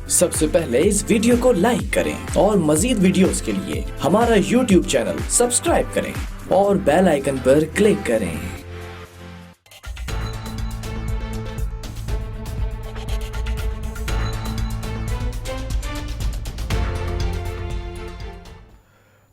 सबसे पहले इस वीडियो को लाइक करें और मजीद वीडियोस के लिए हमारा YouTube चैनल सब्सक्राइब करें और बेल आइकन पर क्लिक करें।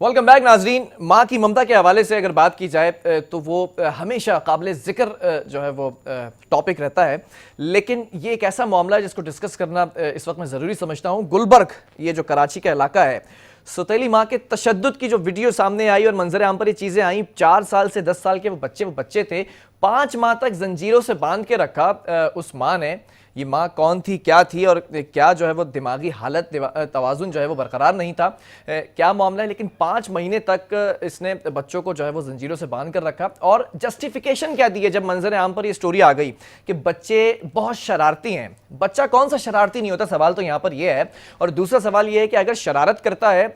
वेलकम बैक नाजरीन। माँ की ममता के हवाले से अगर बात की जाए तो वो हमेशा काबिल ज़िक्र जो है वो टॉपिक रहता है, लेकिन ये एक ऐसा मामला है जिसको डिस्कस करना इस वक्त मैं ज़रूरी समझता हूँ। गुलबर्ग, ये जो कराची का इलाका है, सौतेली माँ के तशद्दुद की जो वीडियो सामने आई और मंजर आम पर ये चीज़ें आई। 4 साल से 10 साल के वो बच्चे थे, 5 माह तक जंजीरों से बांध के रखा उस माँ ने। ये माँ कौन थी, क्या थी और क्या जो है वो दिमागी हालत, तवाज़ुन जो है वो बरकरार नहीं था, क्या मामला है। लेकिन 5 महीने तक इसने बच्चों को जो है वो जंजीरों से बांध कर रखा। और जस्टिफिकेशन क्या दी है जब मंजर आम पर ये स्टोरी आ गई कि बच्चे बहुत शरारती हैं। बच्चा कौन सा शरारती नहीं होता, सवाल तो यहाँ पर यह है। और दूसरा सवाल यह है कि अगर शरारत करता है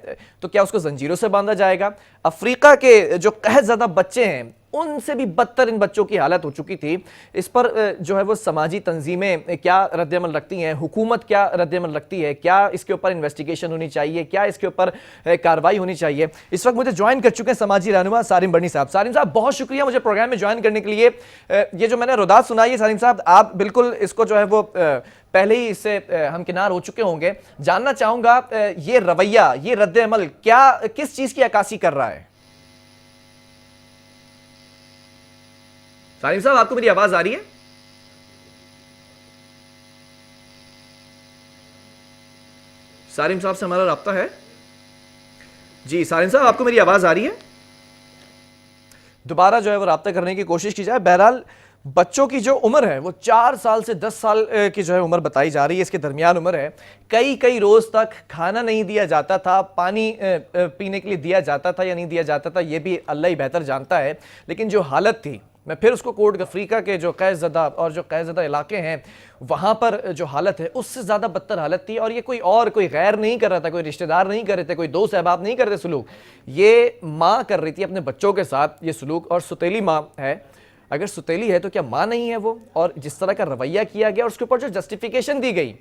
तो क्या उसको जंजीरों से बांधा जाएगा। अफ्रीका के जो कहरज़दा बच्चे हैं उनसे भी बदतर इन बच्चों की हालत हो चुकी थी। इस पर जो है वो समाजी तंजीमें क्या रद्दअमल रखती हैं, हुकूमत क्या रद्दअमल रखती है, क्या इसके ऊपर इन्वेस्टिगेशन होनी चाहिए, क्या इसके ऊपर कार्रवाई होनी चाहिए। इस वक्त मुझे ज्वाइन कर चुके हैं समाजी रहनुमा सारिम बर्नी साहब। सारिम साहब, बहुत शुक्रिया मुझे प्रोग्राम में ज्वाइन करने के लिए। ये जो मैंने रुदात सुनाई है सारिम साहब, आप बिल्कुल इसको जो है वो पहले ही इससे हम किनार हो चुके होंगे। जानना चाहूँगा ये रवैया, ये रद्दअमल क्या किस चीज़ की अक्कासी कर रहा है। सालिम साहब, आपको मेरी आवाज आ रही है? सालिम साहब से हमारा राब्ता है? जी सालिम साहब, आपको मेरी आवाज आ रही है? दोबारा जो है वो राब्ता करने की कोशिश की जाए। बहरहाल बच्चों की जो उम्र है वो 4 साल से 10 साल की जो है उम्र बताई जा रही है, इसके दरमियान उम्र है। कई रोज़ तक खाना नहीं दिया जाता था, पानी पीने के लिए दिया जाता था या नहीं दिया जाता था, ये भी अल्लाह ही बेहतर जानता है। लेकिन जो हालत थी, मैं फिर उसको कोट अफ्रीका के जो कैज़दा और जो कैज़दा इलाके हैं वहाँ पर जो हालत है उससे ज़्यादा बदतर हालत थी। और ये कोई गैर नहीं कर रहा था, कोई रिश्तेदार नहीं कर रहे थे, कोई दोस्त अहबाब नहीं कर रहे सलूक, ये माँ कर रही थी अपने बच्चों के साथ ये सलूक। और सौतेली माँ है, अगर सौतेली है तो क्या माँ नहीं है वो? और जिस तरह का रवैया किया गया और उसके ऊपर जो जस्टिफिकेशन दी गई,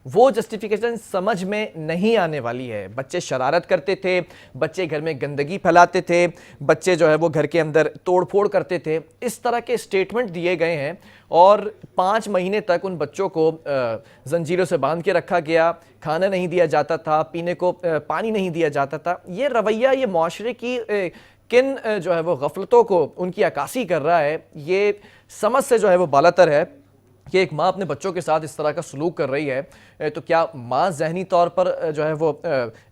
वो जस्टिफिकेशन समझ में नहीं आने वाली है। बच्चे शरारत करते थे, बच्चे घर में गंदगी फैलाते थे, बच्चे जो है वो घर के अंदर तोड़ फोड़ करते थे, इस तरह के स्टेटमेंट दिए गए हैं। और 5 महीने तक उन बच्चों को जंजीरों से बांध के रखा गया, खाना नहीं दिया जाता था, पीने को पानी नहीं दिया जाता था। ये रवैया ये मुआशरे की किन जो है वो गफलतों को उनकी अक्कासी कर रहा है, ये समझ से जो है वो बालातर है कि एक माँ अपने बच्चों के साथ इस तरह का सलूक कर रही है। तो क्या माँ ज़हनी तौर पर जो है वो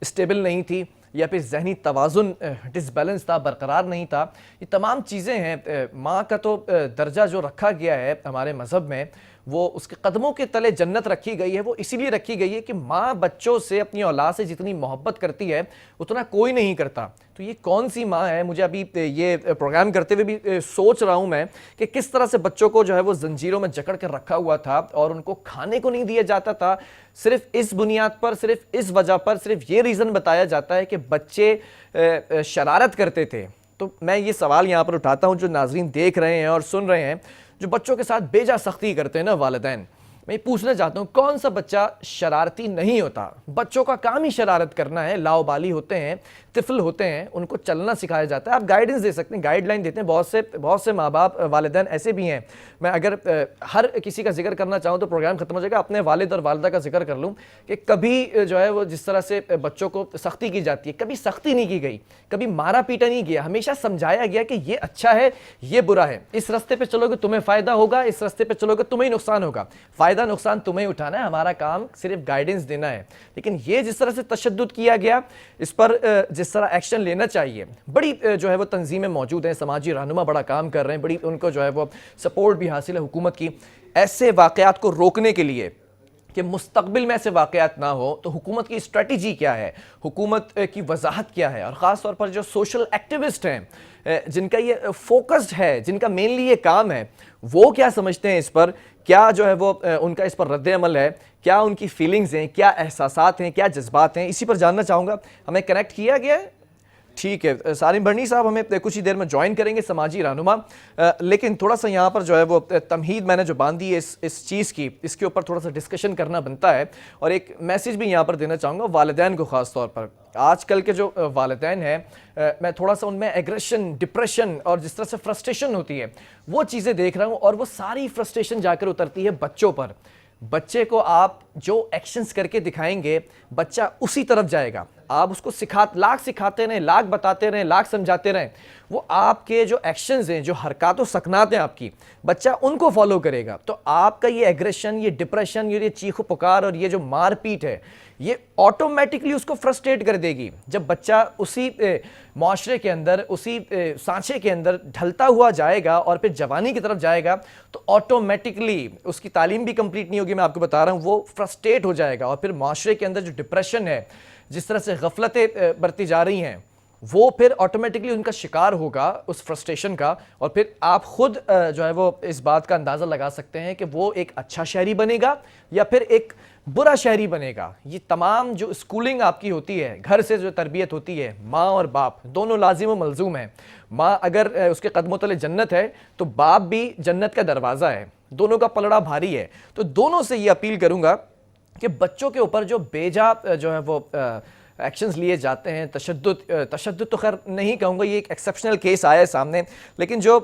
स्टेबल नहीं थी, या फिर ज़हनी तवाज़ुन डिसबैलेंस था, बरकरार नहीं था। ये तमाम चीज़ें हैं। माँ का तो दर्जा जो रखा गया है हमारे मज़हब में, वो उसके कदमों के तले जन्नत रखी गई है। वो इसीलिए रखी गई है कि माँ बच्चों से, अपनी औलाद से जितनी मोहब्बत करती है उतना कोई नहीं करता। तो ये कौन सी माँ है? मुझे अभी ये प्रोग्राम करते हुए भी सोच रहा हूँ मैं कि किस तरह से बच्चों को जो है वो जंजीरों में जकड़ कर रखा हुआ था और उनको खाने को नहीं दिया जाता था। सिर्फ इस बुनियाद पर, सिर्फ इस वजह पर, सिर्फ ये रीज़न बताया जाता है कि बच्चे शरारत करते थे। तो मैं ये सवाल यहाँ पर उठाता हूँ, जो नाजरीन देख रहे हैं और सुन रहे हैं, जो बच्चों के साथ बेजा सख्ती करते हैं ना वालिदैन, मैं पूछना चाहता हूँ, कौन सा बच्चा शरारती नहीं होता? बच्चों का काम ही शरारत करना है, लाओबाली होते हैं, तिफल होते हैं, उनको चलना सिखाया जाता है। आप गाइडेंस दे सकते हैं, गाइडलाइन देते हैं। बहुत से माँ बाप, वालिदैन ऐसे भी हैं। मैं अगर हर किसी का जिक्र करना चाहूँ तो प्रोग्राम खत्म हो जाएगा। अपने वालिद और वालिदा का जिक्र कर लूँ कि कभी जो है वो जिस तरह से बच्चों को सख्ती की जाती है, कभी सख्ती नहीं की गई, कभी मारा पीटा नहीं किया। हमेशा समझाया गया कि ये अच्छा है, ये बुरा है, इस रास्ते पर चलोगे तुम्हें फ़ायदा होगा, इस रास्ते पर चलोगे तुम्हें ही नुकसान होगा। फ़ायदा नुकसान तुम्हें उठाना है, हमारा काम सिर्फ गाइडेंस देना है। लेकिन ये जिस तरह से तशद्दुद किया गया, इस पर जिस तरह एक्शन लेना चाहिए, बड़ी जो है वो तंजीमें मौजूद हैं, समाजी रहनुमा बड़ा काम कर रहे हैं, बड़ी उनको जो है वो सपोर्ट भी हासिल है हुकूमत की। ऐसे वाक़यात को रोकने के लिए कि मुस्तक़बिल में ऐसे वाक़यात ना हो, तो हुकूमत की स्ट्रेटजी क्या है, हुकूमत की वजाहत क्या है? और ख़ास तौर पर जो सोशल एक्टिविस्ट हैं, जिनका ये फोकस्ड है, जिनका मेनली ये काम है, वो क्या समझते हैं इस पर? क्या जो है वो उनका इस पर रद्द-ए-अमल है? क्या उनकी फीलिंग्स हैं, क्या एहसासात हैं, क्या जज्बात हैं? इसी पर जानना चाहूँगा। हमें कनेक्ट किया गया है ٹھیک ہے سالم بھرنی صاحب ہمیں کچھ ہی دیر میں جوائن کریں گے، سماجی رہنما، لیکن تھوڑا سا یہاں پر جو ہے وہ تمہید میں نے جو باندھی ہے اس چیز کی، اس کے اوپر تھوڑا سا ڈسکشن کرنا بنتا ہے، اور ایک میسیج بھی یہاں پر دینا چاہوں گا والدین کو خاص طور پر۔ آج کل کے جو والدین ہیں میں تھوڑا سا ان میں ایگریشن، ڈپریشن اور جس طرح سے فرسٹریشن ہوتی ہے وہ چیزیں دیکھ رہا ہوں، اور وہ ساری فرسٹریشن جا کر اترتی ہے بچوں پر۔ بچے کو آپ جو ایکشنز کر کے دکھائیں گے بچہ اسی طرف جائے گا۔ آپ اس کو لاکھ سکھاتے رہیں، لاکھ بتاتے رہیں، لاکھ سمجھاتے رہیں، وہ آپ کے جو ایکشنز ہیں، جو حرکات و سکنات ہیں آپ کی، بچہ ان کو فالو کرے گا۔ تو آپ کا یہ ایگریشن، یہ ڈپریشن، یہ چیخ و پکار اور یہ جو مار پیٹ ہے، یہ آٹومیٹکلی اس کو فرسٹریٹ کر دے گی۔ جب بچہ اسی معاشرے کے اندر، اسی سانچے کے اندر ڈھلتا ہوا جائے گا اور پھر جوانی کی طرف جائے گا تو آٹومیٹکلی اس کی تعلیم بھی کمپلیٹ نہیں ہوگی، میں آپ کو بتا رہا ہوں، وہ فرسٹریٹ ہو جائے گا، اور پھر معاشرے کے اندر جو ڈپریشن ہے، جس طرح سے غفلتیں برتی جا رہی ہیں، وہ پھر آٹومیٹکلی ان کا شکار ہوگا اس فرسٹریشن کا، اور پھر آپ خود جو ہے وہ اس بات کا اندازہ لگا سکتے ہیں کہ وہ ایک اچھا شہری بنے گا یا پھر ایک برا شہری بنے گا۔ یہ تمام جو اسکولنگ آپ کی ہوتی ہے، گھر سے جو تربیت ہوتی ہے، ماں اور باپ دونوں لازم و ملزوم ہیں۔ ماں اگر اس کے قدموں تلے جنت ہے تو باپ بھی جنت کا دروازہ ہے، دونوں کا پلڑا بھاری ہے۔ تو دونوں سے یہ اپیل کروں گا کہ بچوں کے اوپر جو بیجا جو ہے وہ ایکشنز لیے جاتے ہیں، تشدد تو خیر نہیں کہوں گا، یہ ایک ایکسیپشنل کیس آیا ہے سامنے، لیکن جو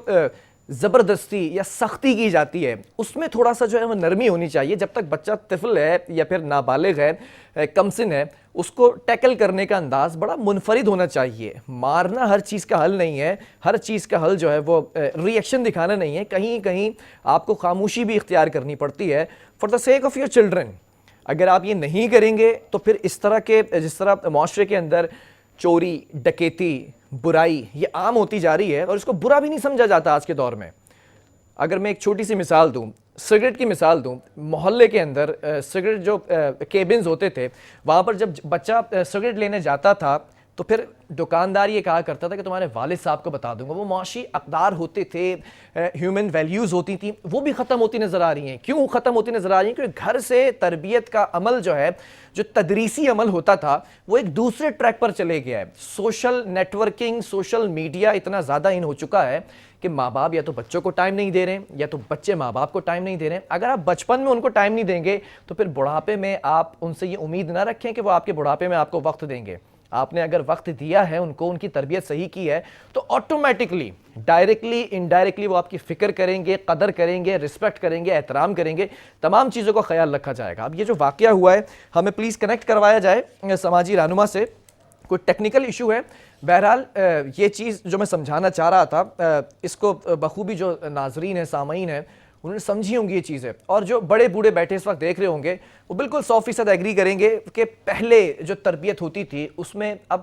زبردستی یا سختی کی جاتی ہے اس میں تھوڑا سا جو ہے وہ نرمی ہونی چاہیے۔ جب تک بچہ طفل ہے یا پھر نابالغ ہے، کم سن ہے، اس کو ٹیکل کرنے کا انداز بڑا منفرد ہونا چاہیے۔ مارنا ہر چیز کا حل نہیں ہے، ہر چیز کا حل جو ہے وہ ری ایکشن دکھانا نہیں ہے، کہیں کہیں آپ کو خاموشی بھی اختیار کرنی پڑتی ہے for the sake of your children. اگر آپ یہ نہیں کریں گے تو پھر اس طرح کے، جس طرح معاشرے کے اندر چوری، ڈکیتی، برائی یہ عام ہوتی جا رہی ہے، اور اس کو برا بھی نہیں سمجھا جاتا آج کے دور میں۔ اگر میں ایک چھوٹی سی مثال دوں، سگریٹ کی مثال دوں، محلے کے اندر سگریٹ جو کیبنز ہوتے تھے، وہاں پر جب بچہ سگریٹ لینے جاتا تھا تو پھر دکاندار یہ کہا کرتا تھا کہ تمہارے والد صاحب کو بتا دوں گا۔ وہ معاشی اقدار ہوتے تھے، ہیومن ویلیوز ہوتی تھیں، وہ بھی ختم ہوتی نظر آ رہی ہیں۔ کیوں ختم ہوتی نظر آ رہی ہیں؟ کیونکہ گھر سے تربیت کا عمل جو ہے، جو تدریسی عمل ہوتا تھا، وہ ایک دوسرے ٹریک پر چلے گیا ہے۔ Social networking, social media اتنا زیادہ ان ہو چکا ہے کہ ماں باپ یا تو بچوں کو ٹائم نہیں دے رہے ہیں یا تو بچے ماں باپ کو ٹائم نہیں دے رہے ہیں۔ اگر آپ بچپن میں ان کو ٹائم نہیں دیں گے تو پھر بڑھاپے میں آپ ان سے یہ امید نہ رکھیں کہ وہ آپ کے بڑھاپے میں آپ کو وقت دیں گے۔ آپ نے اگر وقت دیا ہے ان کو، ان کی تربیت صحیح کی ہے، تو آٹومیٹکلی ڈائریکٹلی انڈائریکٹلی وہ آپ کی فکر کریں گے، قدر کریں گے، رسپیکٹ کریں گے، احترام کریں گے، تمام چیزوں کا خیال رکھا جائے گا۔ اب یہ جو واقعہ ہوا ہے ہمیں پلیز کنیکٹ کروایا جائے سماجی رہنما سے، کوئی ٹیکنیکل ایشو ہے۔ بہرحال یہ چیز جو میں سمجھانا چاہ رہا تھا، اس کو بخوبی جو ناظرین ہیں، سامعین ہیں، انہوں نے سمجھی ہوں گی یہ چیزیں، اور جو بڑے بوڑھے بیٹھے اس وقت دیکھ رہے ہوں گے وہ بالکل 100% ایگری کریں گے کہ پہلے جو تربیت ہوتی تھی اس میں اب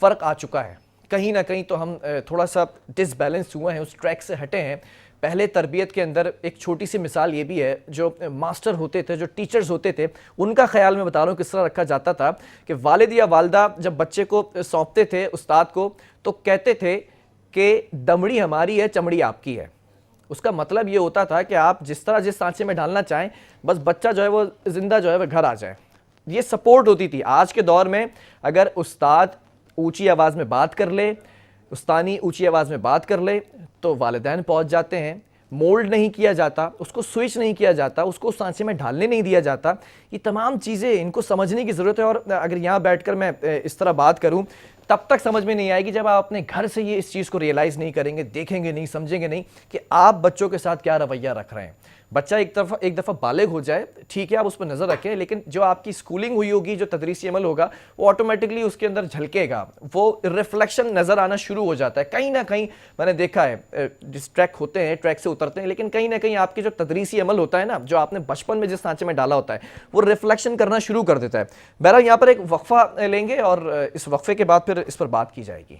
فرق آ چکا ہے۔ کہیں نہ کہیں تو ہم تھوڑا سا ڈس بیلنس ہوئے ہیں، اس ٹریک سے ہٹے ہیں۔ پہلے تربیت کے اندر ایک چھوٹی سی مثال یہ بھی ہے، جو ماسٹر ہوتے تھے، جو ٹیچرز ہوتے تھے، ان کا خیال میں بتا رہا ہوں کس طرح رکھا جاتا تھا کہ والد یا والدہ جب بچے کو سونپتے تھے استاد کو تو کہتے تھے کہ دمڑی ہماری ہے، چمڑی آپ کی ہے۔ اس کا مطلب یہ ہوتا تھا کہ آپ جس طرح جس سانچے میں ڈالنا چاہیں، بس بچہ جو ہے وہ زندہ جو ہے وہ گھر آ جائے۔ یہ سپورٹ ہوتی تھی۔ آج کے دور میں اگر استاد اونچی آواز میں بات کر لے، استانی اونچی آواز میں بات کر لے تو والدین پہنچ جاتے ہیں۔ مولڈ نہیں کیا جاتا، اس کو سوئچ نہیں کیا جاتا، اس کو سانچے میں ڈھالنے نہیں دیا جاتا۔ یہ تمام چیزیں ان کو سمجھنے کی ضرورت ہے، اور اگر یہاں بیٹھ کر میں اس طرح بات کروں تب تک سمجھ میں نہیں آئے گی جب آپ اپنے گھر سے یہ اس چیز کو ریئلائز نہیں کریں گے، دیکھیں گے نہیں، سمجھیں گے نہیں کہ آپ بچوں کے ساتھ کیا رویہ رکھ رہے ہیں۔ بچہ ایک دفعہ بالغ ہو جائے ٹھیک ہے، آپ اس پر نظر رکھیں، لیکن جو آپ کی سکولنگ ہوئی ہوگی، جو تدریسی عمل ہوگا، وہ آٹومیٹکلی اس کے اندر جھلکے گا، وہ ریفلیکشن نظر آنا شروع ہو جاتا ہے۔ کہیں نہ کہیں میں نے دیکھا ہے ڈسٹریکٹ ہوتے ہیں، ٹریک سے اترتے ہیں، لیکن کہیں نہ کہیں آپ کی جو تدریسی عمل ہوتا ہے نا، جو آپ نے بچپن میں جس سانچے میں ڈالا ہوتا ہے، وہ ریفلیکشن کرنا شروع کر دیتا ہے۔ بہرحال یہاں پر ایک وقفہ لیں گے اور اس وقفے کے بعد پھر اس پر بات کی جائے گی۔